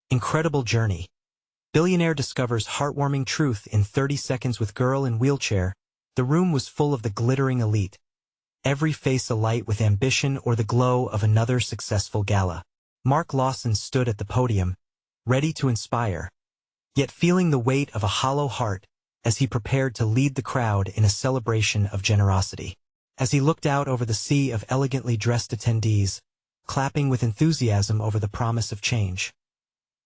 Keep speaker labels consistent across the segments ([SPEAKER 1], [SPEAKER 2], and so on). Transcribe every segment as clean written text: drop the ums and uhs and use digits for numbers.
[SPEAKER 1] Incredible journey. Billionaire discovers heartwarming truth in 30 seconds with girl in wheelchair. The room was full of the glittering elite, every face alight with ambition or the glow of another successful gala. Mark Lawson stood at the podium, ready to inspire, yet feeling the weight of a hollow heart as he prepared to lead the crowd in a celebration of generosity. As he looked out over the sea of elegantly dressed attendees, clapping with enthusiasm over the promise of change,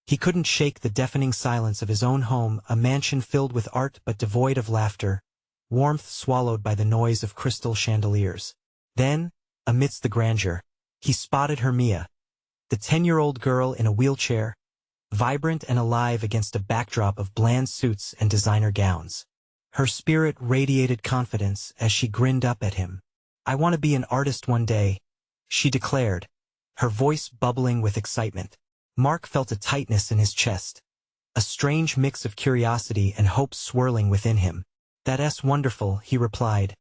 [SPEAKER 1] he couldn't shake the deafening silence of his own home, a mansion filled with art but devoid of laughter, warmth swallowed by the noise of crystal chandeliers. Then, amidst the grandeur, he spotted her Mia, the 10-year-old girl in a wheelchair, vibrant and alive against a backdrop of bland suits and designer gowns. Her spirit radiated confidence as she grinned up at him. "I want to be an artist one day," she declared, her voice bubbling with excitement. Mark felt a tightness in his chest, a strange mix of curiosity and hope swirling within him. "That's wonderful," he replied,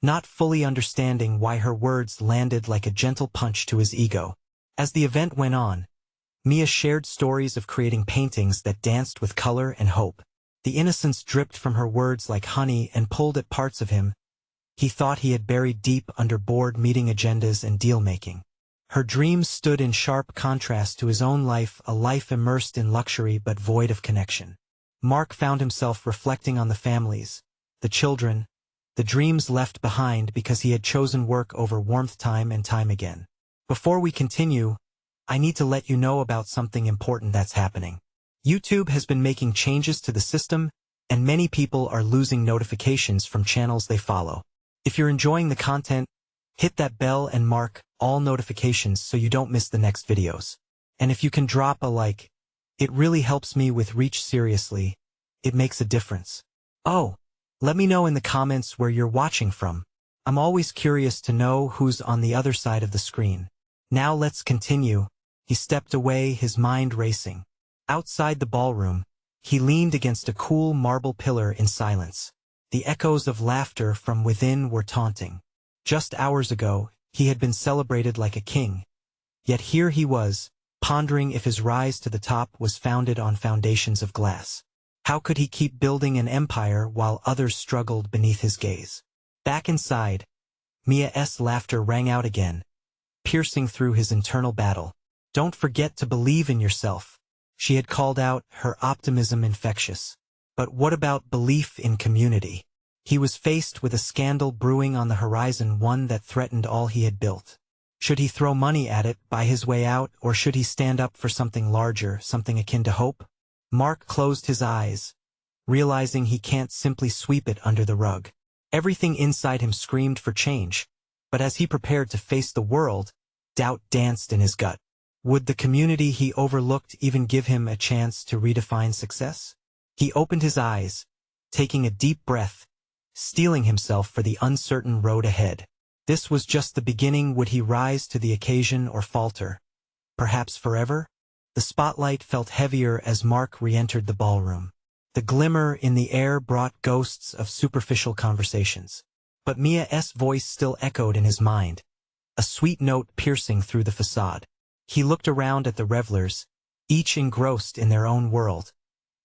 [SPEAKER 1] not fully understanding why her words landed like a gentle punch to his ego. As the event went on, Mia shared stories of creating paintings that danced with color and hope. The innocence dripped from her words like honey and pulled at parts of him he thought he had buried deep under board meeting agendas and deal-making. Her dreams stood in sharp contrast to his own life, a life immersed in luxury but void of connection. Mark found himself reflecting on the families, the children, the dreams left behind because he had chosen work over warmth time and time again. Before we continue, I need to let you know about something important that's happening. YouTube has been making changes to the system, and many people are losing notifications from channels they follow. If you're enjoying the content, hit that bell and mark all notifications so you don't miss the next videos. And if you can drop a like, it really helps me with reach. Seriously, it makes a difference. Oh, let me know in the comments where you're watching from. I'm always curious to know who's on the other side of the screen. Now let's continue. He stepped away, his mind racing. Outside the ballroom, he leaned against a cool marble pillar in silence. The echoes of laughter from within were taunting. Just hours ago, he had been celebrated like a king. Yet here he was, pondering if his rise to the top was founded on foundations of glass. How could he keep building an empire while others struggled beneath his gaze? Back inside, Mia's laughter rang out again, piercing through his internal battle. "Don't forget to believe in yourself," she had called out, her optimism infectious. But what about belief in community? He was faced with a scandal brewing on the horizon, one that threatened all he had built. Should he throw money at it, buy his way out, or should he stand up for something larger, something akin to hope? Mark closed his eyes, realizing he can't simply sweep it under the rug. Everything inside him screamed for change, but as he prepared to face the world, doubt danced in his gut. Would the community he overlooked even give him a chance to redefine success? He opened his eyes, taking a deep breath, steeling himself for the uncertain road ahead. This was just the beginning. Would he rise to the occasion or falter? Perhaps forever? The spotlight felt heavier as Mark re-entered the ballroom. The glimmer in the air brought ghosts of superficial conversations. But Mia's voice still echoed in his mind, a sweet note piercing through the facade. He looked around at the revelers, each engrossed in their own world.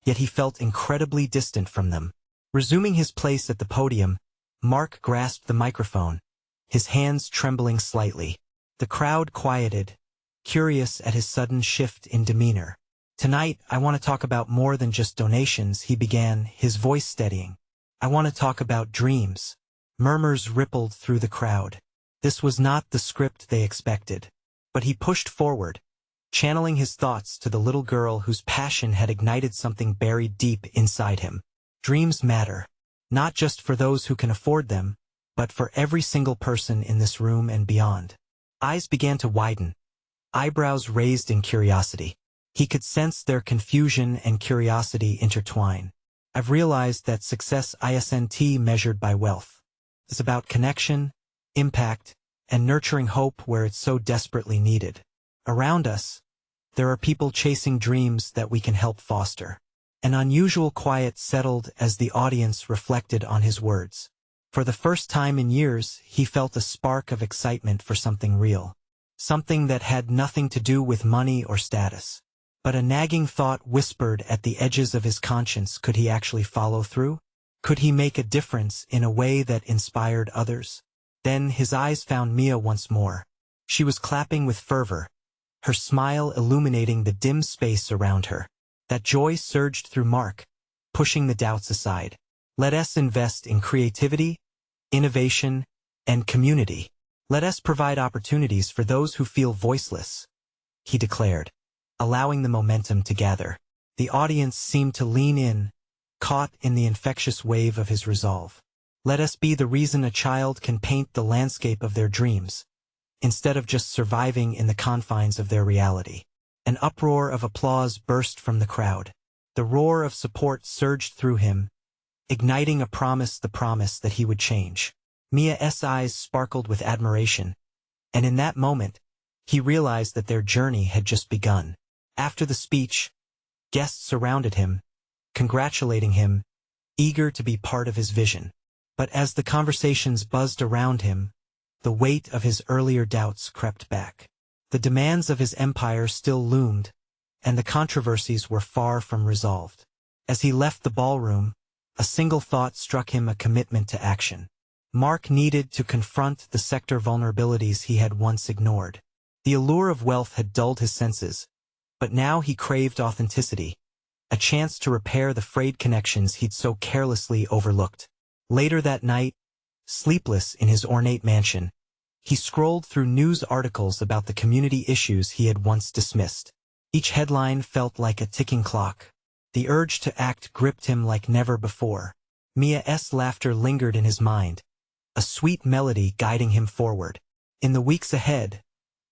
[SPEAKER 1] Yet he felt incredibly distant from them. Resuming his place at the podium, Mark grasped the microphone, his hands trembling slightly. The crowd quieted, curious at his sudden shift in demeanor. "Tonight, I want to talk about more than just donations," he began, his voice steadying. "I want to talk about dreams." Murmurs rippled through the crowd. This was not the script they expected. But he pushed forward, channeling his thoughts to the little girl whose passion had ignited something buried deep inside him. Dreams matter, not just for those who can afford them, but for every single person in this room and beyond. Eyes began to widen, eyebrows raised in curiosity. He could sense their confusion and curiosity intertwine. "I've realized that success isn't measured by wealth. It's about connection, impact, and nurturing hope where it's so desperately needed. Around us, there are people chasing dreams that we can help foster." An unusual quiet settled as the audience reflected on his words. For the first time in years, he felt a spark of excitement for something real. Something that had nothing to do with money or status. But a nagging thought whispered at the edges of his conscience. Could he actually follow through? Could he make a difference in a way that inspired others? Then his eyes found Mia once more. She was clapping with fervor, her smile illuminating the dim space around her. That joy surged through Mark, pushing the doubts aside. Let us invest in creativity, innovation, and community. Let us provide opportunities for those who feel voiceless, he declared, allowing the momentum to gather. The audience seemed to lean in, caught in the infectious wave of his resolve. Let us be the reason a child can paint the landscape of their dreams, instead of just surviving in the confines of their reality. An uproar of applause burst from the crowd. The roar of support surged through him, igniting the promise that he would change. Mia's eyes sparkled with admiration, and in that moment, he realized that their journey had just begun. After the speech, guests surrounded him, congratulating him, eager to be part of his vision. But as the conversations buzzed around him, the weight of his earlier doubts crept back. The demands of his empire still loomed, and the controversies were far from resolved. As he left the ballroom, a single thought struck him: a commitment to action. Mark needed to confront the sector vulnerabilities he had once ignored. The allure of wealth had dulled his senses, but now he craved authenticity, a chance to repair the frayed connections he'd so carelessly overlooked. Later that night, sleepless in his ornate mansion, he scrolled through news articles about the community issues he had once dismissed. Each headline felt like a ticking clock. The urge to act gripped him like never before. Mia's laughter lingered in his mind, a sweet melody guiding him forward. In the weeks ahead,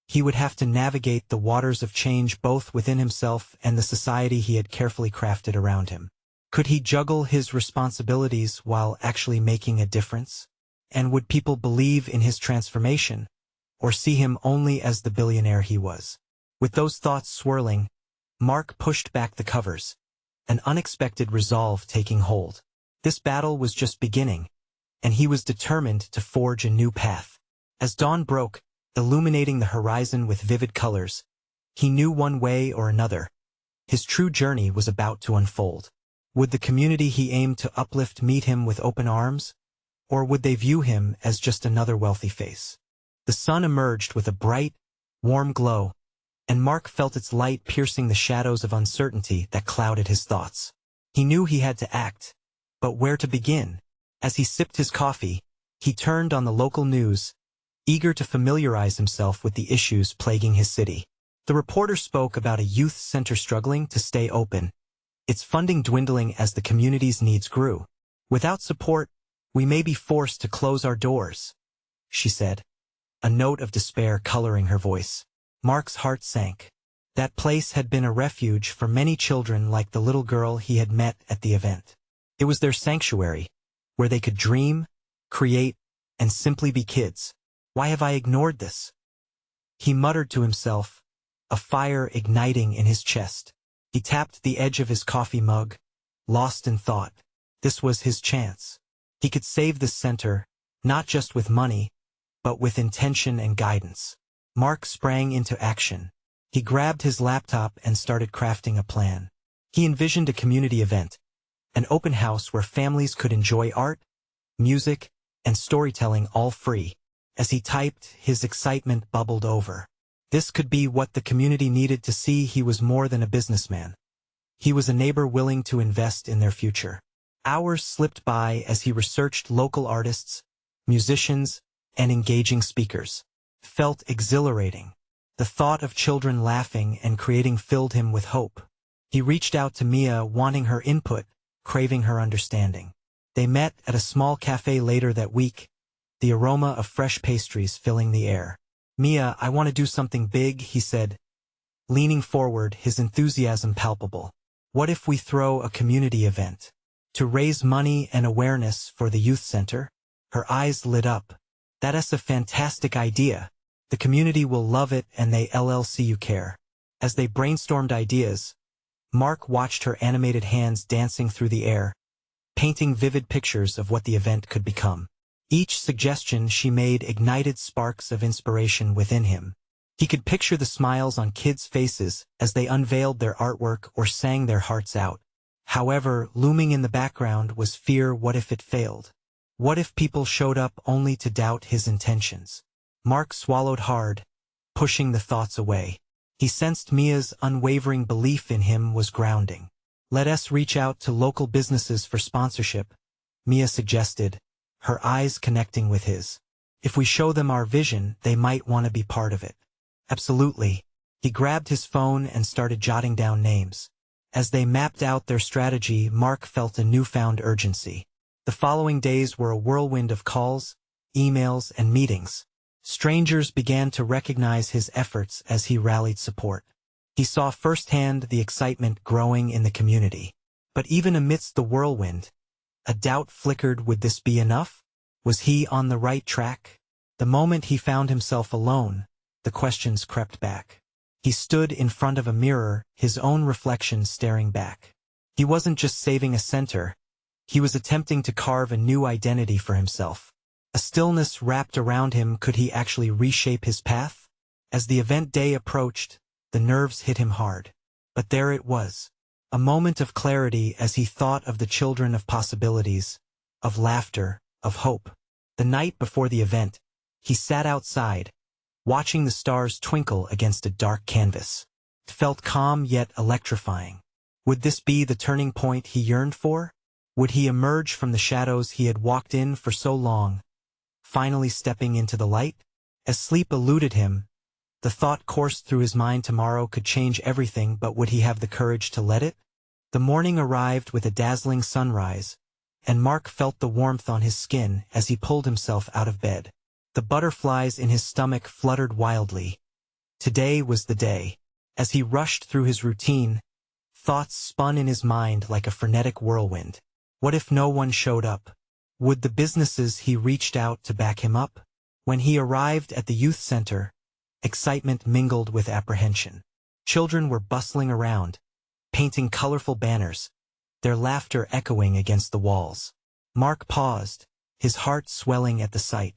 [SPEAKER 1] he would have to navigate the waters of change both within himself and the society he had carefully crafted around him. Could he juggle his responsibilities while actually making a difference? And would people believe in his transformation, or see him only as the billionaire he was? With those thoughts swirling, Mark pushed back the covers, an unexpected resolve taking hold. This battle was just beginning, and he was determined to forge a new path. As dawn broke, illuminating the horizon with vivid colors, he knew one way or another, his true journey was about to unfold. Would the community he aimed to uplift meet him with open arms, or would they view him as just another wealthy face? The sun emerged with a bright, warm glow, and Mark felt its light piercing the shadows of uncertainty that clouded his thoughts. He knew he had to act, but where to begin? As he sipped his coffee, he turned on the local news, eager to familiarize himself with the issues plaguing his city. The reporter spoke about a youth center struggling to stay open, its funding dwindling as the community's needs grew. Without support, we may be forced to close our doors, she said, a note of despair coloring her voice. Mark's heart sank. That place had been a refuge for many children like the little girl he had met at the event. It was their sanctuary, where they could dream, create, and simply be kids. Why have I ignored this? He muttered to himself, a fire igniting in his chest. He tapped the edge of his coffee mug, lost in thought. This was his chance. He could save the center, not just with money, but with intention and guidance. Mark sprang into action. He grabbed his laptop and started crafting a plan. He envisioned a community event, an open house where families could enjoy art, music, and storytelling all free. As he typed, his excitement bubbled over. This could be what the community needed to see he was more than a businessman. He was a neighbor willing to invest in their future. Hours slipped by as he researched local artists, musicians, and engaging speakers. Felt exhilarating. The thought of children laughing and creating filled him with hope. He reached out to Mia, wanting her input, craving her understanding. They met at a small cafe later that week, the aroma of fresh pastries filling the air. Mia, I want to do something big, he said, leaning forward, his enthusiasm palpable. What if we throw a community event? To raise money and awareness for the youth center? Her eyes lit up. That's a fantastic idea. The community will love it and they LLC care. As they brainstormed ideas, Mark watched her animated hands dancing through the air, painting vivid pictures of what the event could become. Each suggestion she made ignited sparks of inspiration within him. He could picture the smiles on kids' faces as they unveiled their artwork or sang their hearts out. However, looming in the background was fear. What if it failed? What if people showed up only to doubt his intentions? Mark swallowed hard, pushing the thoughts away. He sensed Mia's unwavering belief in him was grounding. Let us reach out to local businesses for sponsorship, Mia suggested, her eyes connecting with his. If we show them our vision, they might want to be part of it. Absolutely. He grabbed his phone and started jotting down names. As they mapped out their strategy, Mark felt a newfound urgency. The following days were a whirlwind of calls, emails, and meetings. Strangers began to recognize his efforts as he rallied support. He saw firsthand the excitement growing in the community. But even amidst the whirlwind, a doubt flickered. Would this be enough? Was he on the right track? The moment he found himself alone, the questions crept back. He stood in front of a mirror, his own reflection staring back. He wasn't just saving a center. He was attempting to carve a new identity for himself. A stillness wrapped around him. Could he actually reshape his path? As the event day approached, the nerves hit him hard. But there it was. A moment of clarity as he thought of the children, of possibilities, of laughter, of hope. The night before the event, he sat outside, watching the stars twinkle against a dark canvas. It felt calm yet electrifying. Would this be the turning point he yearned for? Would he emerge from the shadows he had walked in for so long, finally stepping into the light? As sleep eluded him, the thought coursed through his mind. Tomorrow could change everything, but would he have the courage to let it? The morning arrived with a dazzling sunrise, and Mark felt the warmth on his skin as he pulled himself out of bed. The butterflies in his stomach fluttered wildly. Today was the day. As he rushed through his routine, thoughts spun in his mind like a frenetic whirlwind. What if no one showed up? Would the businesses he reached out to back him up? When he arrived at the youth center, excitement mingled with apprehension. Children were bustling around, painting colorful banners, their laughter echoing against the walls. Mark paused, his heart swelling at the sight.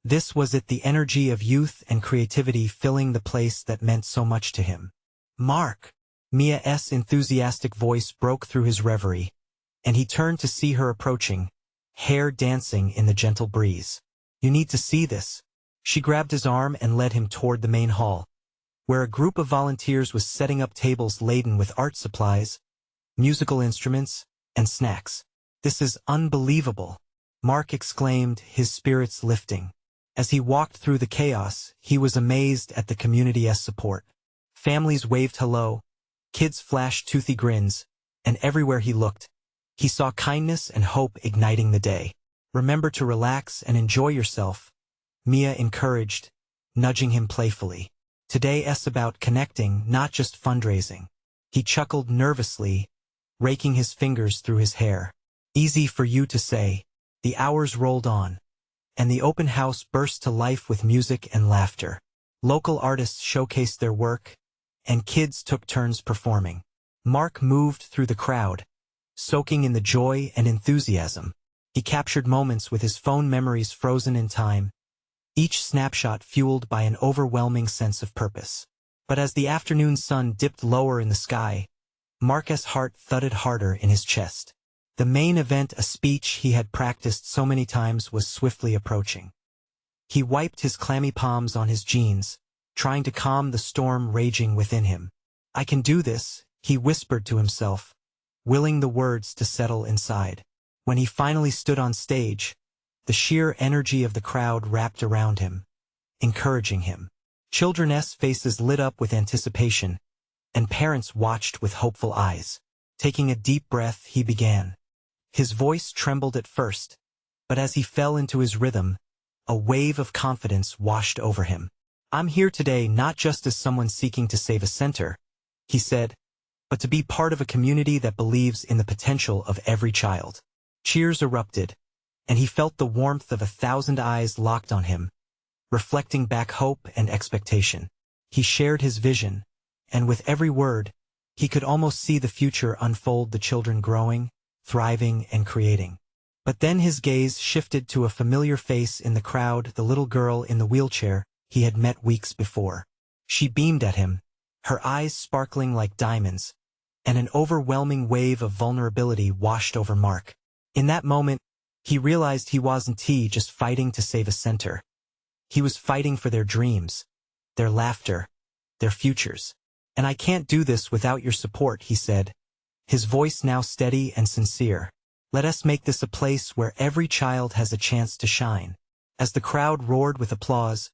[SPEAKER 1] This was it, the energy of youth and creativity filling the place that meant so much to him. Mark! Mia's enthusiastic voice broke through his reverie, and he turned to see her approaching, hair dancing in the gentle breeze. You need to see this. She grabbed his arm and led him toward the main hall, where a group of volunteers was setting up tables laden with art supplies, musical instruments, and snacks. This is unbelievable, Mark exclaimed, his spirits lifting. As he walked through the chaos, he was amazed at the community's support. Families waved hello, kids flashed toothy grins, and everywhere he looked, he saw kindness and hope igniting the day. Remember to relax and enjoy yourself, Mia encouraged, nudging him playfully. Today's about connecting, not just fundraising. He chuckled nervously, raking his fingers through his hair. Easy for you to say. The hours rolled on, and the open house burst to life with music and laughter. Local artists showcased their work, and kids took turns performing. Mark moved through the crowd, soaking in the joy and enthusiasm. He captured moments with his phone, memories frozen in time, each snapshot fueled by an overwhelming sense of purpose. But as the afternoon sun dipped lower in the sky, Mark's heart thudded harder in his chest. The main event, a speech he had practiced so many times, was swiftly approaching. He wiped his clammy palms on his jeans, trying to calm the storm raging within him. I can do this, he whispered to himself, willing the words to settle inside. When he finally stood on stage, the sheer energy of the crowd wrapped around him, encouraging him. Children's faces lit up with anticipation, and parents watched with hopeful eyes. Taking a deep breath, he began. His voice trembled at first, but as he fell into his rhythm, a wave of confidence washed over him. I'm here today not just as someone seeking to save a center, he said, but to be part of a community that believes in the potential of every child. Cheers erupted, and he felt the warmth of 1,000 eyes locked on him, reflecting back hope and expectation. He shared his vision, and with every word, he could almost see the future unfold, the children growing, thriving, and creating. But then his gaze shifted to a familiar face in the crowd, the little girl in the wheelchair he had met weeks before. She beamed at him, her eyes sparkling like diamonds, and an overwhelming wave of vulnerability washed over Mark. In that moment, he realized he wasn't just fighting to save a center. He was fighting for their dreams, their laughter, their futures. "And I can't do this without your support," he said, his voice now steady and sincere. "Let us make this a place where every child has a chance to shine." As the crowd roared with applause,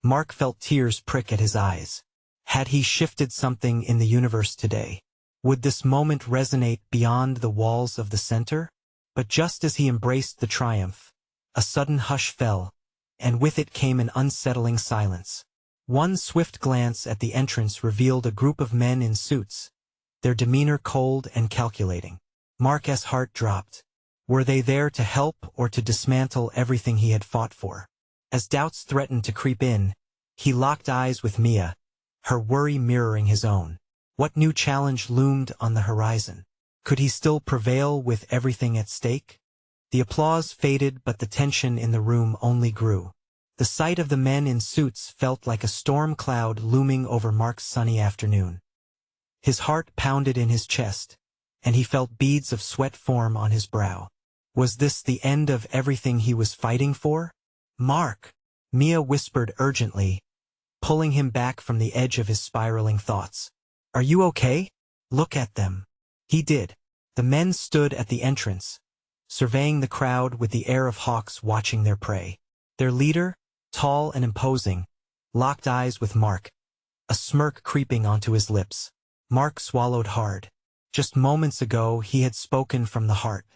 [SPEAKER 1] Mark felt tears prick at his eyes. Had he shifted something in the universe today? Would this moment resonate beyond the walls of the center? But just as he embraced the triumph, a sudden hush fell, and with it came an unsettling silence. One swift glance at the entrance revealed a group of men in suits, their demeanor cold and calculating. Mark's heart dropped. Were they there to help or to dismantle everything he had fought for? As doubts threatened to creep in, he locked eyes with Mia, her worry mirroring his own. What new challenge loomed on the horizon? Could he still prevail with everything at stake? The applause faded, but the tension in the room only grew. The sight of the men in suits felt like a storm cloud looming over Mark's sunny afternoon. His heart pounded in his chest, and he felt beads of sweat form on his brow. Was this the end of everything he was fighting for? "Mark," Mia whispered urgently, pulling him back from the edge of his spiraling thoughts. "Are you okay? Look at them." He did. The men stood at the entrance, surveying the crowd with the air of hawks watching their prey. Their leader, tall and imposing, locked eyes with Mark, a smirk creeping onto his lips. Mark swallowed hard. Just moments ago he had spoken from the heart.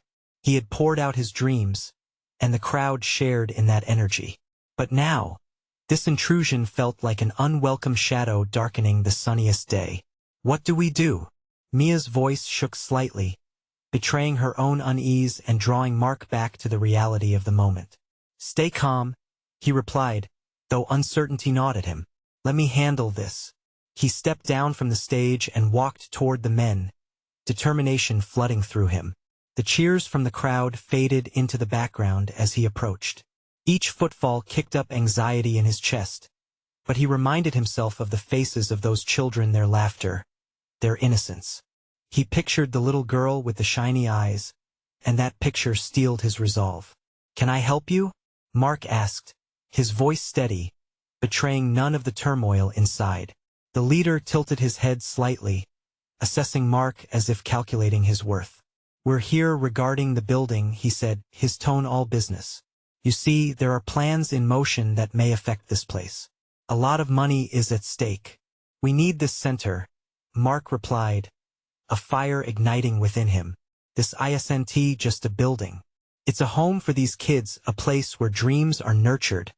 [SPEAKER 1] He had poured out his dreams, and the crowd shared in that energy. But now, this intrusion felt like an unwelcome shadow darkening the sunniest day. "What do we do?" Mia's voice shook slightly, betraying her own unease and drawing Mark back to the reality of the moment. "Stay calm," he replied, though uncertainty gnawed at him. "Let me handle this." He stepped down from the stage and walked toward the men, determination flooding through him. The cheers from the crowd faded into the background as he approached. Each footfall kicked up anxiety in his chest, but he reminded himself of the faces of those children, their laughter, their innocence. He pictured the little girl with the shiny eyes, and that picture steeled his resolve. "Can I help you?" Mark asked, his voice steady, betraying none of the turmoil inside. The leader tilted his head slightly, assessing Mark as if calculating his worth. "We're here regarding the building," he said, his tone all business. "You see, there are plans in motion that may affect this place. A lot of money is at stake. We need this center," Mark replied, a fire igniting within him. "This isn't just a building. It's a home for these kids, a place where dreams are nurtured,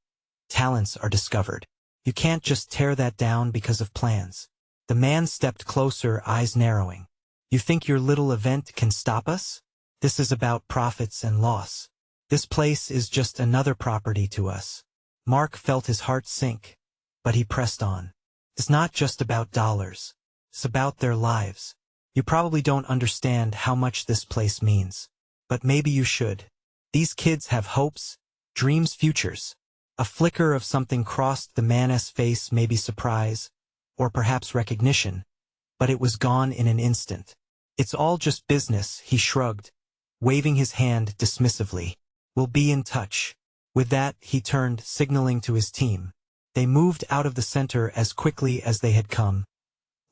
[SPEAKER 1] talents are discovered. You can't just tear that down because of plans." The man stepped closer, eyes narrowing. "You think your little event can stop us? This is about profits and loss. This place is just another property to us." Mark felt his heart sink, but he pressed on. "It's not just about dollars. It's about their lives. You probably don't understand how much this place means. But maybe you should. These kids have hopes, dreams, futures." A flicker of something crossed the man's face, maybe surprise, or perhaps recognition, but it was gone in an instant. "It's all just business," he shrugged, waving his hand dismissively. "We'll be in touch." With that, he turned, signaling to his team. They moved out of the center as quickly as they had come,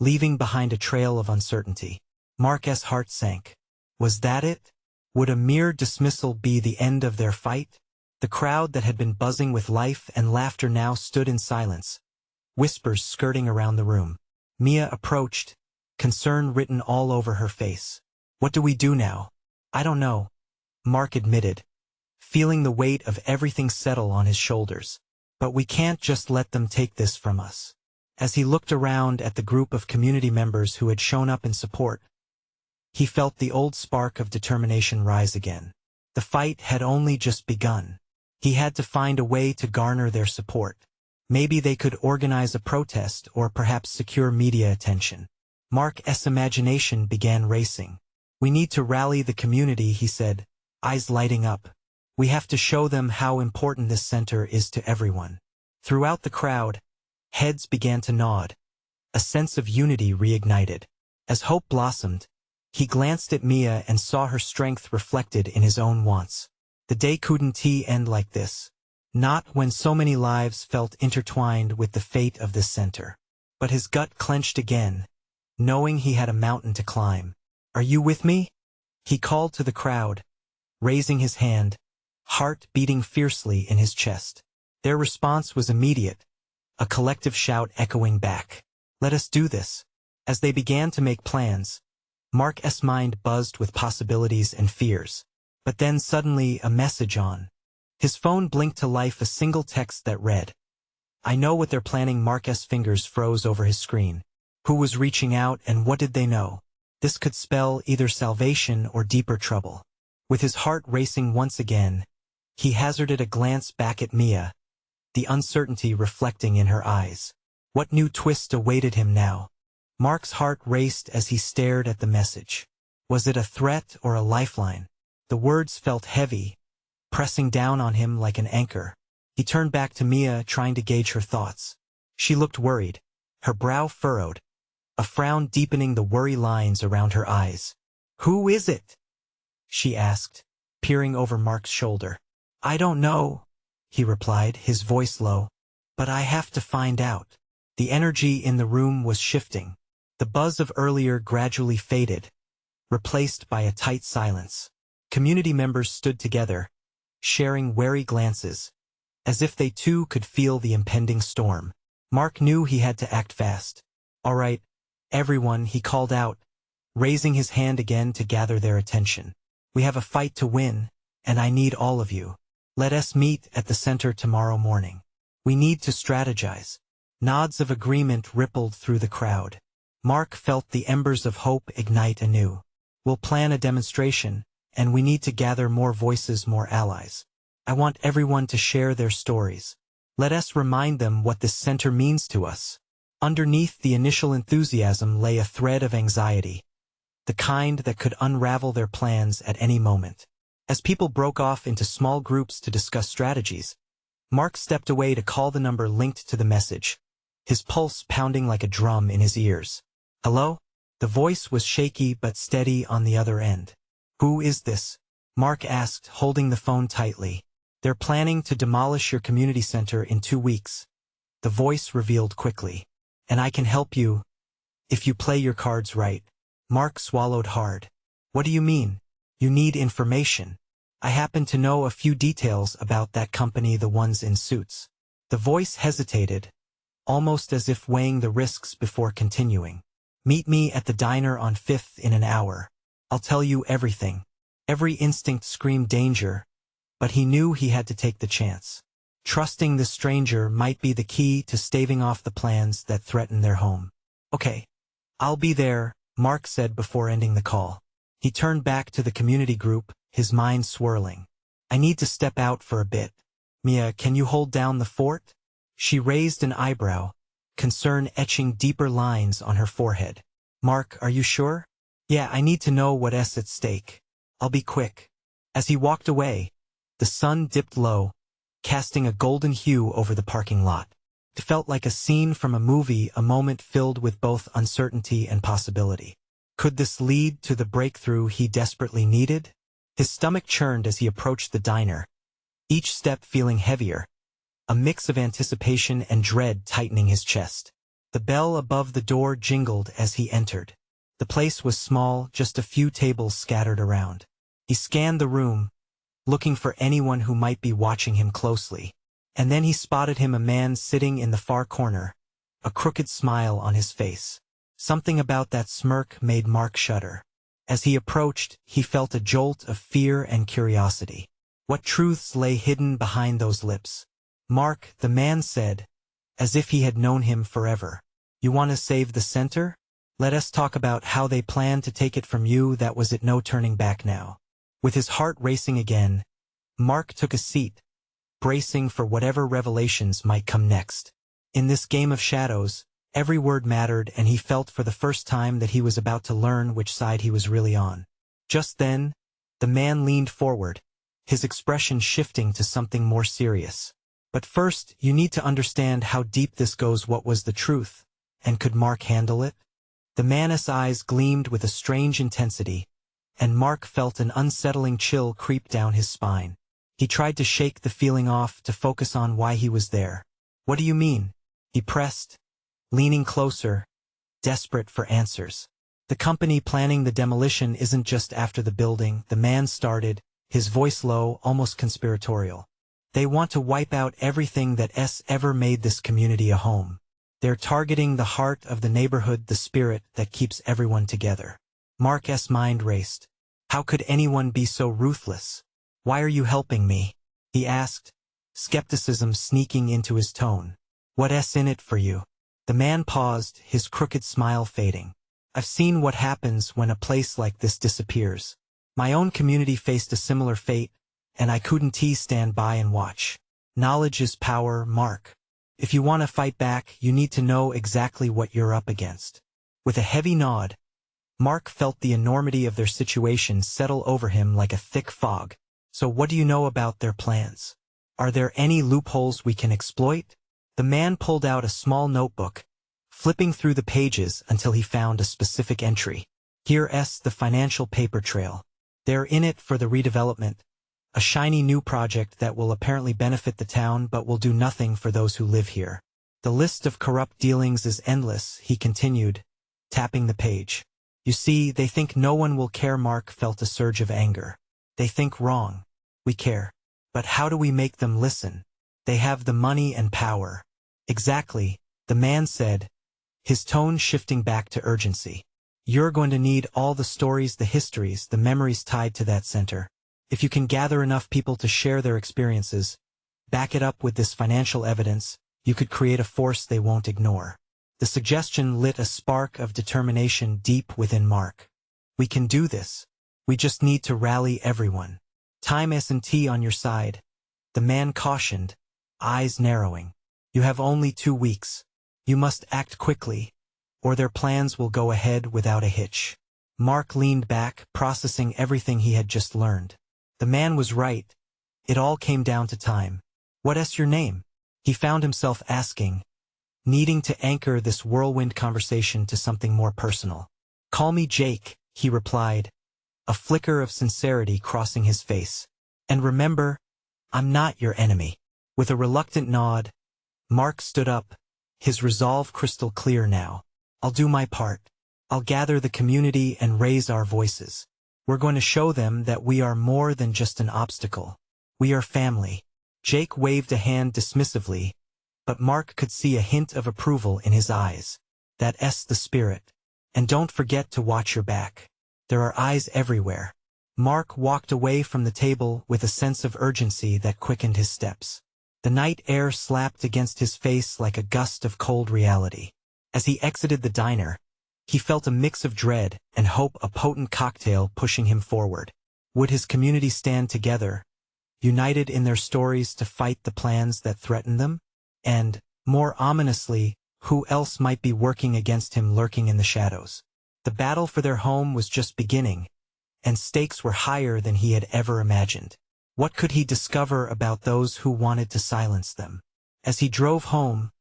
[SPEAKER 1] leaving behind a trail of uncertainty. Mark's heart sank. Was that it? Would a mere dismissal be the end of their fight? The crowd that had been buzzing with life and laughter now stood in silence, whispers skirting around the room. Mia approached, concern written all over her face. "What do we do now?" "I don't know," Mark admitted, feeling the weight of everything settle on his shoulders. "But we can't just let them take this from us." As he looked around at the group of community members who had shown up in support, he felt the old spark of determination rise again. The fight had only just begun. He had to find a way to garner their support. Maybe they could organize a protest or perhaps secure media attention. Mark's imagination began racing. "We need to rally the community," he said, eyes lighting up. "We have to show them how important this center is to everyone." Throughout the crowd, Heads began to nod. A sense of unity reignited. As hope blossomed, he glanced at Mia and saw her strength reflected in his own wants. The day couldn't end like this. Not when so many lives felt intertwined with the fate of this center. But his gut clenched again, knowing he had a mountain to climb. "Are you with me?" He called to the crowd, raising his hand, heart beating fiercely in his chest. Their response was immediate, a collective shout echoing back. "Let us do this." As they began to make plans, Mark's mind buzzed with possibilities and fears. But then suddenly a message on his phone blinked to life, a single text that read, "I know what they're planning." Mark's fingers froze over his screen. Who was reaching out and what did they know? This could spell either salvation or deeper trouble. With his heart racing once again, he hazarded a glance back at Mia, the uncertainty reflecting in her eyes. What new twist awaited him now? Mark's heart raced as he stared at the message. Was it a threat or a lifeline? The words felt heavy, pressing down on him like an anchor. He turned back to Mia, trying to gauge her thoughts. She looked worried, her brow furrowed, a frown deepening the worry lines around her eyes. "Who is it?" she asked, peering over Mark's shoulder. "I don't know," he replied, his voice low, "but I have to find out." The energy in the room was shifting. The buzz of earlier gradually faded, replaced by a tight silence. Community members stood together, sharing wary glances, as if they too could feel the impending storm. Mark knew he had to act fast. "All right, everyone," he called out, raising his hand again to gather their attention. "We have a fight to win, and I need all of you. Let us meet at the center tomorrow morning. We need to strategize." Nods of agreement rippled through the crowd. Mark felt the embers of hope ignite anew. "We'll plan a demonstration, and we need to gather more voices, more allies. I want everyone to share their stories. Let us remind them what this center means to us." Underneath the initial enthusiasm lay a thread of anxiety, the kind that could unravel their plans at any moment. As people broke off into small groups to discuss strategies, Mark stepped away to call the number linked to the message, his pulse pounding like a drum in his ears. "Hello?" The voice was shaky but steady on the other end. "Who is this?" Mark asked, holding the phone tightly. "They're planning to demolish your community center in 2 weeks," the voice revealed quickly. "And I can help you, if you play your cards right." Mark swallowed hard. "What do you mean?" "You need information. I happen to know a few details about that company, the ones in suits." The voice hesitated, almost as if weighing the risks before continuing. "Meet me at the diner on 5th in an hour. I'll tell you everything." Every instinct screamed danger, but he knew he had to take the chance. Trusting the stranger might be the key to staving off the plans that threatened their home. "Okay, I'll be there," Mark said before ending the call. He turned back to the community group, his mind swirling. "I need to step out for a bit. Mia, can you hold down the fort?" She raised an eyebrow, concern etching deeper lines on her forehead. "Mark, are you sure?" "Yeah, I need to know what's at stake. I'll be quick." As he walked away, the sun dipped low, casting a golden hue over the parking lot. It felt like a scene from a movie, a moment filled with both uncertainty and possibility. Could this lead to the breakthrough he desperately needed? His stomach churned as he approached the diner, each step feeling heavier, a mix of anticipation and dread tightening his chest. The bell above the door jingled as he entered. The place was small, just a few tables scattered around. He scanned the room, looking for anyone who might be watching him closely. And then he spotted him, a man sitting in the far corner, a crooked smile on his face. Something about that smirk made Mark shudder. As he approached, he felt a jolt of fear and curiosity. What truths lay hidden behind those lips? "Mark," the man said, as if he had known him forever. "You want to save the center? Let us talk about how they plan to take it from you." That was it, no turning back now. With his heart racing again, Mark took a seat, bracing for whatever revelations might come next. In this game of shadows, every word mattered, and he felt for the first time that he was about to learn which side he was really on. Just then, the man leaned forward, his expression shifting to something more serious. But first, you need to understand how deep this goes. What was the truth? And could Mark handle it? The man's eyes gleamed with a strange intensity, and Mark felt an unsettling chill creep down his spine. He tried to shake the feeling off, to focus on why he was there. What do you mean? He pressed, leaning closer, desperate for answers. The company planning the demolition isn't just after the building, the man started, his voice low, almost conspiratorial. They want to wipe out everything that's ever made this community a home. They're targeting the heart of the neighborhood, the spirit that keeps everyone together. Mark's mind raced. How could anyone be so ruthless? Why are you helping me? He asked, skepticism sneaking into his tone. What's in it for you? The man paused, his crooked smile fading. I've seen what happens when a place like this disappears. My own community faced a similar fate, and I couldn't stand by and watch. Knowledge is power, Mark. If you want to fight back, you need to know exactly what you're up against. With a heavy nod, Mark felt the enormity of their situation settle over him like a thick fog. So what do you know about their plans? Are there any loopholes we can exploit? The man pulled out a small notebook, flipping through the pages until he found a specific entry. Here's the financial paper trail. They're in it for the redevelopment, a shiny new project that will apparently benefit the town but will do nothing for those who live here. The list of corrupt dealings is endless, he continued, tapping the page. You see, they think no one will care. Mark felt a surge of anger. They think wrong. We care. But how do we make them listen? They have the money and power. Exactly, the man said, his tone shifting back to urgency. You're going to need all the stories, the histories, the memories tied to that center. If you can gather enough people to share their experiences, back it up with this financial evidence, you could create a force they won't ignore. The suggestion lit a spark of determination deep within Mark. We can do this. We just need to rally everyone. Time isn't on your side, the man cautioned, eyes narrowing. You have only 2 weeks. You must act quickly, or their plans will go ahead without a hitch. Mark leaned back, processing everything he had just learned. The man was right. It all came down to time. What's your name? He found himself asking, needing to anchor this whirlwind conversation to something more personal. Call me Jake, he replied, a flicker of sincerity crossing his face. And remember, I'm not your enemy. With a reluctant nod, Mark stood up, his resolve crystal clear now. I'll do my part. I'll gather the community and raise our voices. We're going to show them that we are more than just an obstacle. We are family. Jake waved a hand dismissively, but Mark could see a hint of approval in his eyes. That's the spirit. And don't forget to watch your back. There are eyes everywhere. Mark walked away from the table with a sense of urgency that quickened his steps. The night air slapped against his face like a gust of cold reality. As he exited the diner, he felt a mix of dread and hope, a potent cocktail pushing him forward. Would his community stand together, united in their stories to fight the plans that threatened them? And, more ominously, who else might be working against him, lurking in the shadows? The battle for their home was just beginning, and stakes were higher than he had ever imagined. What could he discover about those who wanted to silence them? As he drove home,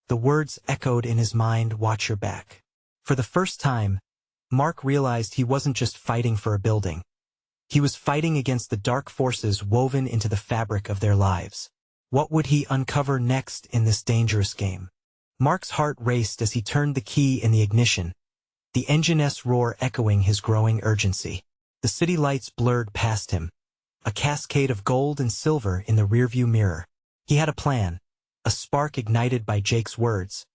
[SPEAKER 1] the words echoed in his mind, watch your back. For the first time, Mark realized he wasn't just fighting for a building. He was fighting against the dark forces woven into the fabric of their lives. What would he uncover next in this dangerous game? Mark's heart raced as he turned the key in the ignition, the engine's roar echoing his growing urgency. The city lights blurred past him, a cascade of gold and silver in the rearview mirror. He had a plan, a spark ignited by Jake's words,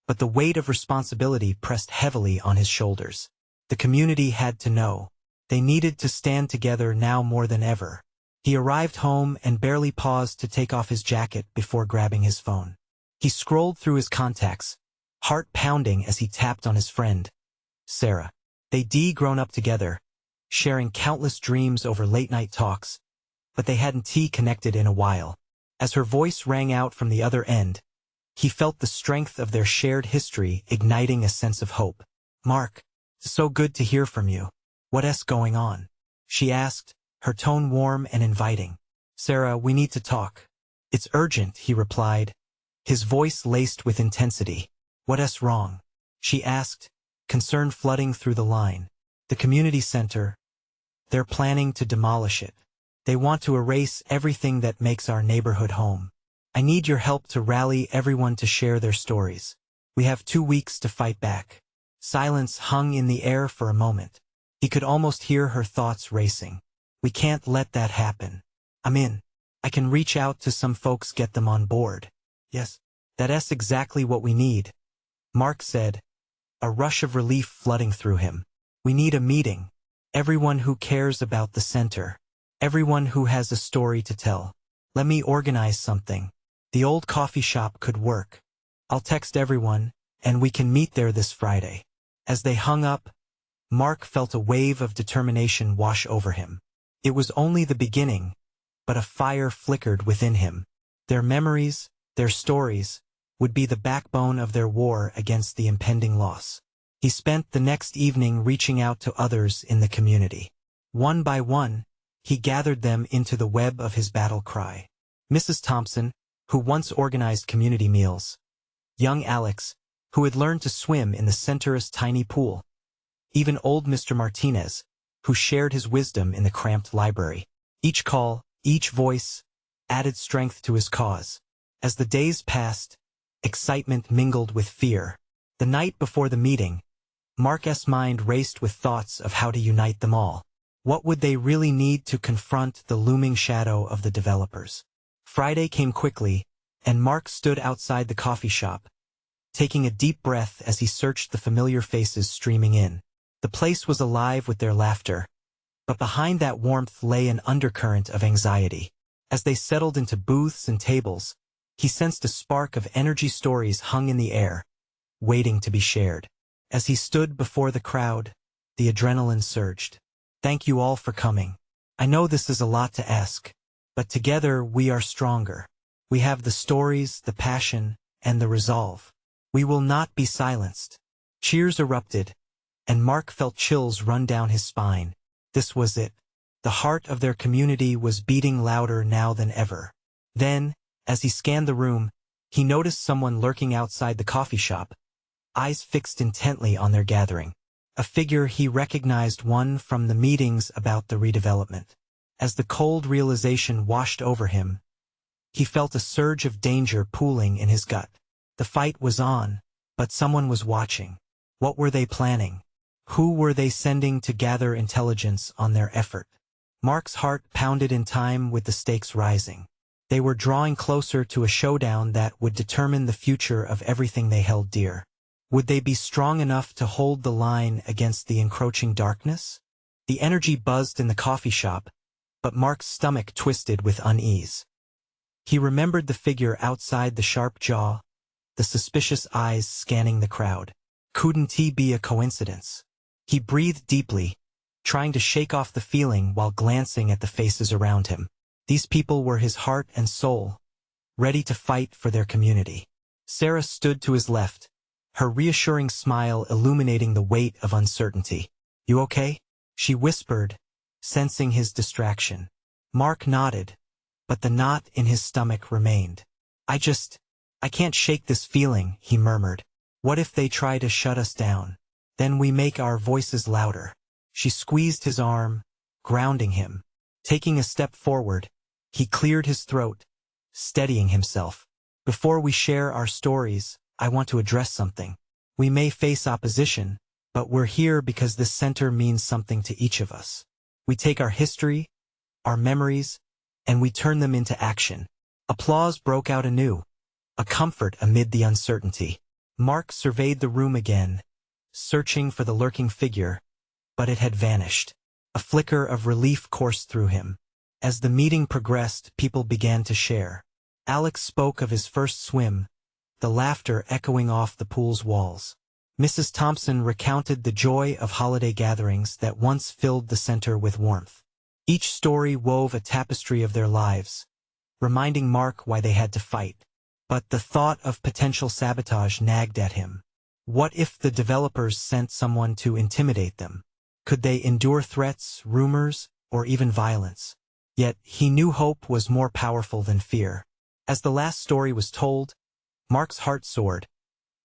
[SPEAKER 1] but the weight of responsibility pressed heavily on his shoulders. The community had to know. They needed to stand together now more than ever. He arrived home and barely paused to take off his jacket before grabbing his phone. He scrolled through his contacts, heart pounding as he tapped on his friend, Sarah. They'd grown up together, sharing countless dreams over late-night talks, but they hadn't connected in a while. As her voice rang out from the other end, he felt the strength of their shared history igniting a sense of hope. Mark, so good to hear from you. What's going on? She asked, her tone warm and inviting. Sarah, we need to talk. "It's urgent," he replied, his voice laced with intensity. "What's wrong?" she asked, concern flooding through the line. "The community center. They're planning to demolish it. They want to erase everything that makes our neighborhood home. I need your help to rally everyone to share their stories. We have 2 weeks to fight back." Silence hung in the air for a moment. He could almost hear her thoughts racing. "We can't let that happen. I'm in. I can reach out to some folks, get them on board." "Yes, that's exactly what we need," Mark said, a rush of relief flooding through him. "We need a meeting. Everyone who cares about the center. Everyone who has a story to tell. Let me organize something. The old coffee shop could work. I'll text everyone, and we can meet there this Friday." As they hung up, Mark felt a wave of determination wash over him. It was only the beginning, but a fire flickered within him. Their memories, their stories, would be the backbone of their war against the impending loss. He spent the next evening reaching out to others in the community. One by one, he gathered them into the web of his battle cry. Mrs. Thompson, who once organized community meals. Young Alex, who had learned to swim in the center's tiny pool. Even old Mr. Martinez, who shared his wisdom in the cramped library. Each call, each voice, added strength to his cause. As the days passed, excitement mingled with fear. The night before the meeting, Mark's mind raced with thoughts of how to unite them all. What would they really need to confront the looming shadow of the developers? Friday came quickly, and Mark stood outside the coffee shop, taking a deep breath as he searched the familiar faces streaming in. The place was alive with their laughter, but behind that warmth lay an undercurrent of anxiety. As they settled into booths and tables, he sensed a spark of energy. Stories hung in the air, waiting to be shared. As he stood before the crowd, the adrenaline surged. "Thank you all for coming. I know this is a lot to ask, but together we are stronger. We have the stories, the passion, and the resolve. We will not be silenced." Cheers erupted, and Mark felt chills run down his spine. This was it. The heart of their community was beating louder now than ever. Then, as he scanned the room, he noticed someone lurking outside the coffee shop, eyes fixed intently on their gathering. A figure he recognized, one from the meetings about the redevelopment. As the cold realization washed over him, he felt a surge of danger pooling in his gut. The fight was on, but someone was watching. What were they planning? Who were they sending to gather intelligence on their effort? Mark's heart pounded in time with the stakes rising. They were drawing closer to a showdown that would determine the future of everything they held dear. Would they be strong enough to hold the line against the encroaching darkness? The energy buzzed in the coffee shop, but Mark's stomach twisted with unease. He remembered the figure outside, the sharp jaw, the suspicious eyes scanning the crowd. Couldn't he be a coincidence? He breathed deeply, trying to shake off the feeling while glancing at the faces around him. These people were his heart and soul, ready to fight for their community. Sarah stood to his left, her reassuring smile illuminating the weight of uncertainty. "You okay?" she whispered, sensing his distraction. Mark nodded, but the knot in his stomach remained. I can't shake this feeling," he murmured. "What if they try to shut us down? Then we make our voices louder." She squeezed his arm, grounding him. Taking a step forward, he cleared his throat, steadying himself. "Before we share our stories, I want to address something. We may face opposition, but we're here because this center means something to each of us. We take our history, our memories, and we turn them into action." Applause broke out anew, a comfort amid the uncertainty. Mark surveyed the room again, searching for the lurking figure, but it had vanished. A flicker of relief coursed through him. As the meeting progressed, people began to share. Alex spoke of his first swim, the laughter echoing off the pool's walls. Mrs. Thompson recounted the joy of holiday gatherings that once filled the center with warmth. Each story wove a tapestry of their lives, reminding Mark why they had to fight. But the thought of potential sabotage nagged at him. What if the developers sent someone to intimidate them? Could they endure threats, rumors, or even violence? Yet he knew hope was more powerful than fear. As the last story was told, Mark's heart soared,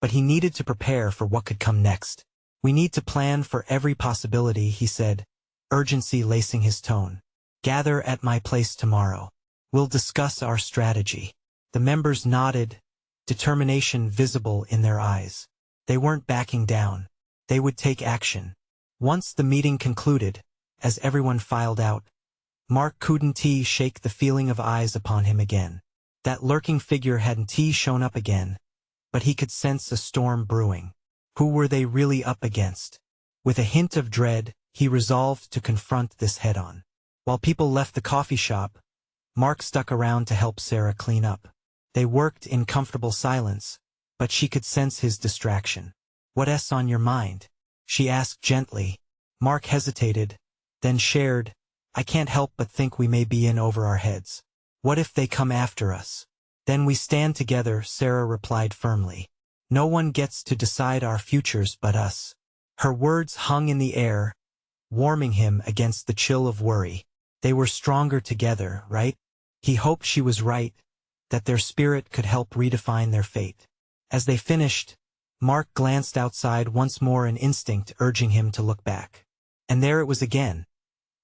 [SPEAKER 1] but he needed to prepare for what could come next. "We need to plan for every possibility," he said, urgency lacing his tone. "Gather at my place tomorrow. We'll discuss our strategy." The members nodded, determination visible in their eyes. They weren't backing down. They would take action. Once the meeting concluded, as everyone filed out, Mark couldn't shake the feeling of eyes upon him again. That lurking figure hadn't shown up again, but he could sense a storm brewing. Who were they really up against? With a hint of dread, he resolved to confront this head-on. While people left the coffee shop, Mark stuck around to help Sarah clean up. They worked in comfortable silence, but she could sense his distraction. "What's on your mind?" she asked gently. Mark hesitated, then shared, "I can't help but think we may be in over our heads. What if they come after us?" "Then we stand together," Sarah replied firmly. "No one gets to decide our futures but us." Her words hung in the air, warming him against the chill of worry. They were stronger together, right? He hoped she was right, that their spirit could help redefine their fate. As they finished, Mark glanced outside once more, an instinct urging him to look back. And there it was again.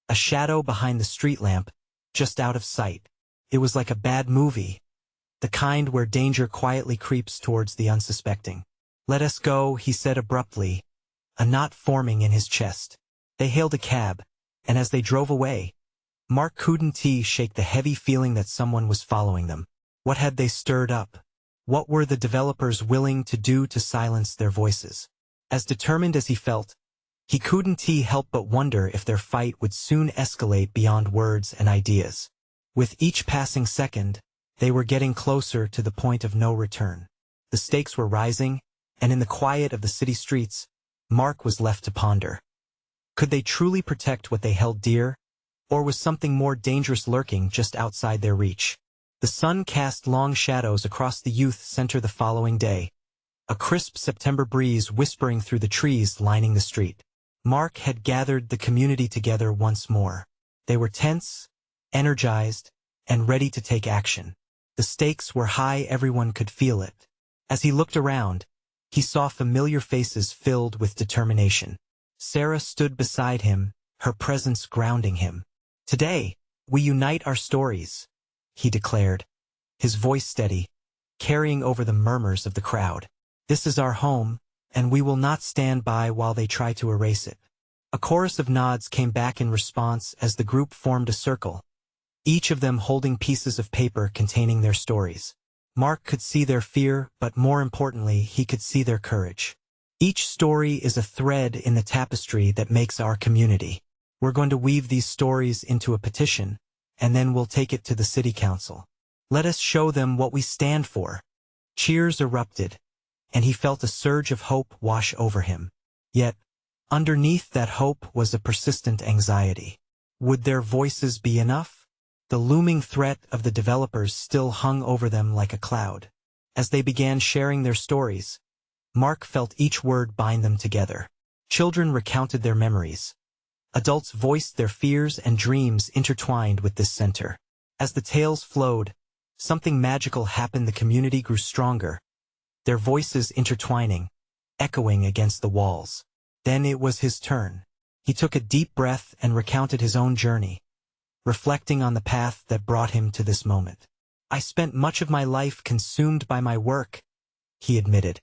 [SPEAKER 1] A shadow behind the street lamp, just out of sight. It was like a bad movie, the kind where danger quietly creeps towards the unsuspecting. "Let us go," he said abruptly, a knot forming in his chest. They hailed a cab, and as they drove away, Mark couldn't shake the heavy feeling that someone was following them. What had they stirred up? What were the developers willing to do to silence their voices? As determined as he felt, he couldn't help but wonder if their fight would soon escalate beyond words and ideas. With each passing second, they were getting closer to the point of no return. The stakes were rising, and in the quiet of the city streets, Mark was left to ponder. Could they truly protect what they held dear, or was something more dangerous lurking just outside their reach? The sun cast long shadows across the youth center the following day, a crisp September breeze whispering through the trees lining the street. Mark had gathered the community together once more. They were tense, energized, and ready to take action. The stakes were high, everyone could feel it. As he looked around, he saw familiar faces filled with determination. Sarah stood beside him, her presence grounding him. "Today, we unite our stories," he declared, his voice steady, carrying over the murmurs of the crowd. "This is our home, and we will not stand by while they try to erase it." A chorus of nods came back in response as the group formed a circle, each of them holding pieces of paper containing their stories. Mark could see their fear, but more importantly, he could see their courage. "Each story is a thread in the tapestry that makes our community. We're going to weave these stories into a petition, and then we'll take it to the city council. Let us show them what we stand for." Cheers erupted, and he felt a surge of hope wash over him. Yet, underneath that hope was a persistent anxiety. Would their voices be enough? The looming threat of the developers still hung over them like a cloud. As they began sharing their stories, Mark felt each word bind them together. Children recounted their memories. Adults voiced their fears and dreams intertwined with this center. As the tales flowed, something magical happened. The community grew stronger, their voices intertwining, echoing against the walls. Then it was his turn. He took a deep breath and recounted his own journey, reflecting on the path that brought him to this moment. "I spent much of my life consumed by my work," he admitted,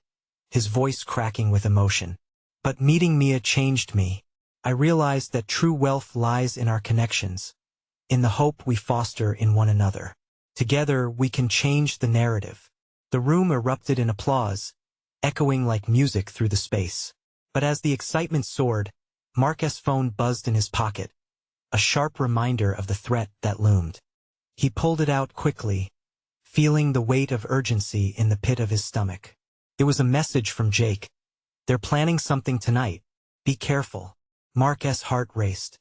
[SPEAKER 1] his voice cracking with emotion. "But meeting Mia changed me. I realized that true wealth lies in our connections, in the hope we foster in one another. Together we can change the narrative." The room erupted in applause, echoing like music through the space. But as the excitement soared, Mark's phone buzzed in his pocket, a sharp reminder of the threat that loomed. He pulled it out quickly, feeling the weight of urgency in the pit of his stomach. It was a message from Jake. "They're planning something tonight. Be careful." Mark's heart raced.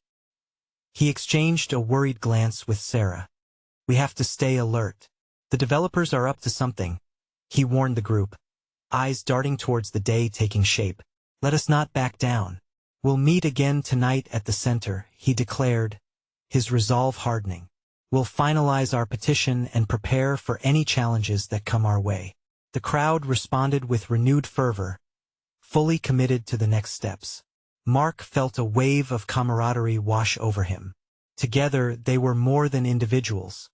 [SPEAKER 1] He exchanged a worried glance with Sarah. "We have to stay alert. The developers are up to something," he warned the group, eyes darting towards the day taking shape. "Let us not back down. We'll meet again tonight at the center," he declared, his resolve hardening. We'll finalize our petition and prepare for any challenges that come our way. The crowd responded with renewed fervor, fully committed to the next steps. Mark felt a wave of camaraderie wash over him. Together, they were more than individuals.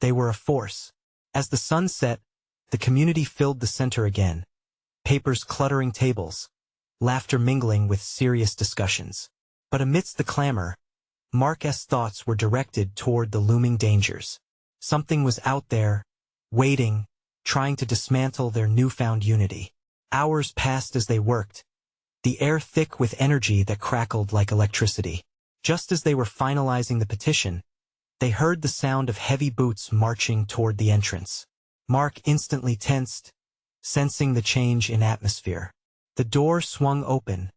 [SPEAKER 1] They were a force. As the sun set, the community filled the center again, papers cluttering tables, laughter mingling with serious discussions. But amidst the clamor, Mark's thoughts were directed toward the looming dangers. Something was out there, waiting, trying to dismantle their newfound unity. Hours passed as they worked, the air thick with energy that crackled like electricity. Just as they were finalizing the petition, they heard the sound of heavy boots marching toward the entrance. Mark instantly tensed, sensing the change in atmosphere. The door swung open,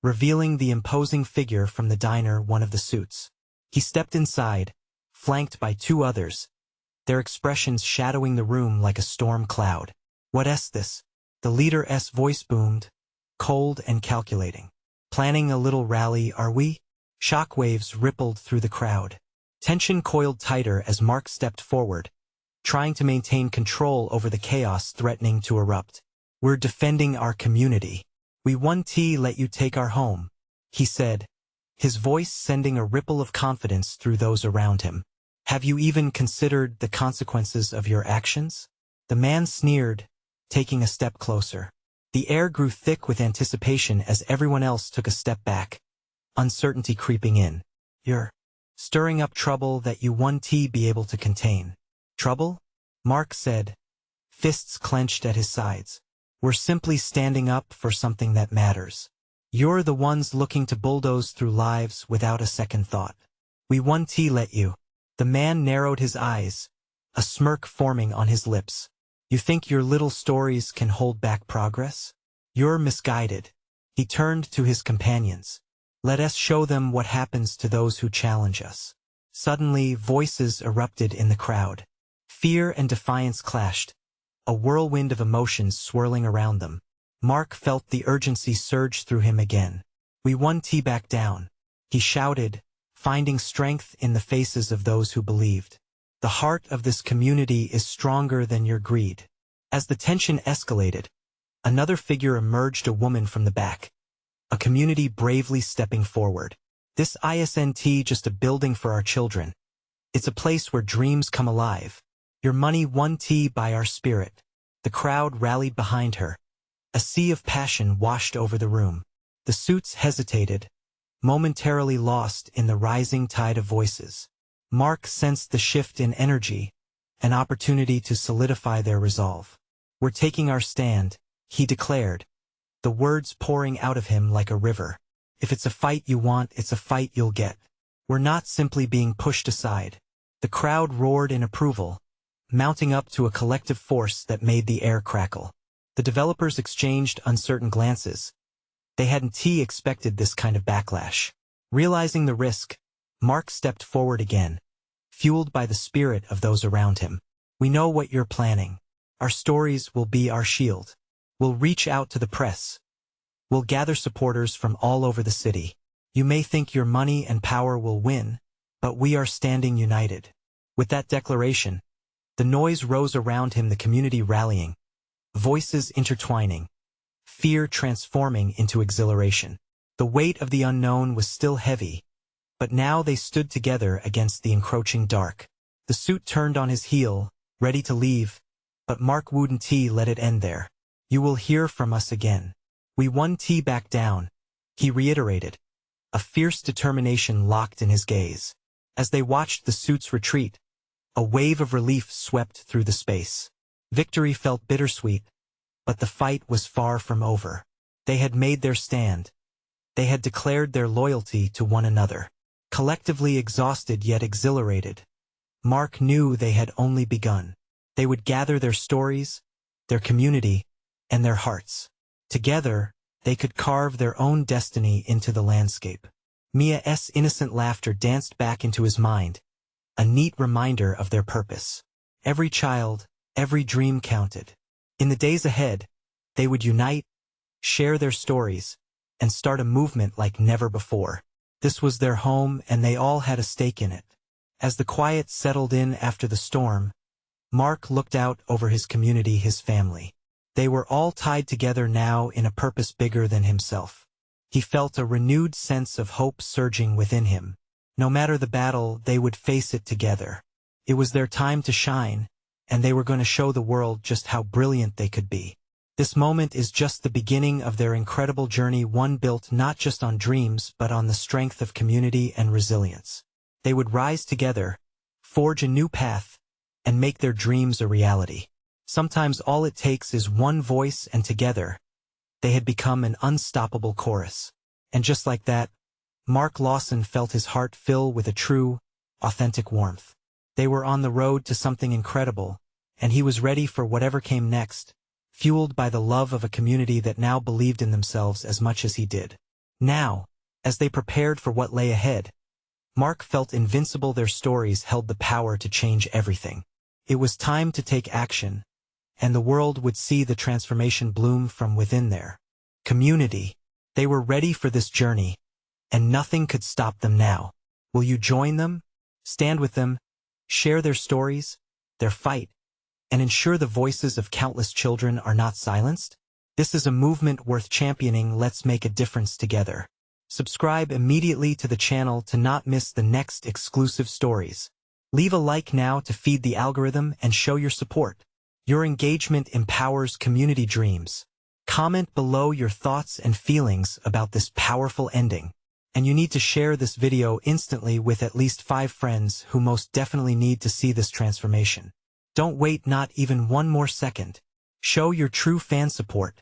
[SPEAKER 1] revealing the imposing figure from the diner, one of the suits. He stepped inside, flanked by two others, their expressions shadowing the room like a storm cloud. "What's this?" the leader's voice boomed, cold and calculating. "Planning a little rally, are we?" Shockwaves rippled through the crowd. Tension coiled tighter as Mark stepped forward, trying to maintain control over the chaos threatening to erupt. "We're defending our community. We won't let you take our home," he said, his voice sending a ripple of confidence through those around him. "Have you even considered the consequences of your actions?" The man sneered, taking a step closer. The air grew thick with anticipation as everyone else took a step back, uncertainty creeping in. "You're stirring up trouble that you won't be able to contain." "Trouble?" Mark said, fists clenched at his sides. "We're simply standing up for something that matters. You're the ones looking to bulldoze through lives without a second thought. We won't let you." The man narrowed his eyes, a smirk forming on his lips. "You think your little stories can hold back progress? You're misguided." He turned to his companions. "Let us show them what happens to those who challenge us." Suddenly, voices erupted in the crowd. Fear and defiance clashed, a whirlwind of emotions swirling around them. Mark felt the urgency surge through him again. "We won't back down," he shouted, finding strength in the faces of those who believed. "The heart of this community is stronger than your greed." As the tension escalated, another figure emerged, a woman from the back, a community bravely stepping forward. "This isn't just a building for our children. It's a place where dreams come alive. Your money won't buy our spirit." The crowd rallied behind her. A sea of passion washed over the room. The suits hesitated, momentarily lost in the rising tide of voices. Mark sensed the shift in energy, an opportunity to solidify their resolve. "We're taking our stand," he declared, the words pouring out of him like a river. "If it's a fight you want, it's a fight you'll get. We're not simply being pushed aside." The crowd roared in approval, mounting up to a collective force that made the air crackle. The developers exchanged uncertain glances. They hadn't expected this kind of backlash. Realizing the risk, Mark stepped forward again, fueled by the spirit of those around him. "We know what you're planning. Our stories will be our shield. We'll reach out to the press. We'll gather supporters from all over the city. You may think your money and power will win, but we are standing united." With that declaration, the noise rose around him, the community rallying, voices intertwining, fear transforming into exhilaration. The weight of the unknown was still heavy, but now they stood together against the encroaching dark. The suit turned on his heel, ready to leave, but Mark wouldn't let it end there. "You will hear from us again. We won't back down," he reiterated, a fierce determination locked in his gaze. As they watched the suits retreat, a wave of relief swept through the space. Victory felt bittersweet, but the fight was far from over. They had made their stand. They had declared their loyalty to one another. Collectively exhausted yet exhilarated, Mark knew they had only begun. They would gather their stories, their community, and their hearts. Together, they could carve their own destiny into the landscape. Mia's innocent laughter danced back into his mind, a neat reminder of their purpose. Every child, every dream counted. In the days ahead, they would unite, share their stories, and start a movement like never before. This was their home, and they all had a stake in it. As the quiet settled in after the storm, Mark looked out over his community, his family. They were all tied together now in a purpose bigger than himself. He felt a renewed sense of hope surging within him. No matter the battle, they would face it together. It was their time to shine, and they were going to show the world just how brilliant they could be. This moment is just the beginning of their incredible journey, one built not just on dreams but on the strength of community and resilience. They would rise together, forge a new path, and make their dreams a reality. Sometimes all it takes is one voice, and together, they had become an unstoppable chorus. And just like that, Mark Lawson felt his heart fill with a true, authentic warmth. They were on the road to something incredible, and he was ready for whatever came next, fueled by the love of a community that now believed in themselves as much as he did. Now, as they prepared for what lay ahead, Mark felt invincible. Their stories held the power to change everything. It was time to take action, and the world would see the transformation bloom from within their community. They were ready for this journey, and nothing could stop them now. Will you join them? Stand with them, share their stories, their fight, and ensure the voices of countless children are not silenced? This is a movement worth championing. Let's make a difference together. Subscribe immediately to the channel to not miss the next exclusive stories. Leave a like now to feed the algorithm and show your support. Your engagement empowers community dreams. Comment below your thoughts and feelings about this powerful ending. And you need to share this video instantly with at least 5 friends who most definitely need to see this transformation. Don't wait not even one more second. Show your true fan support.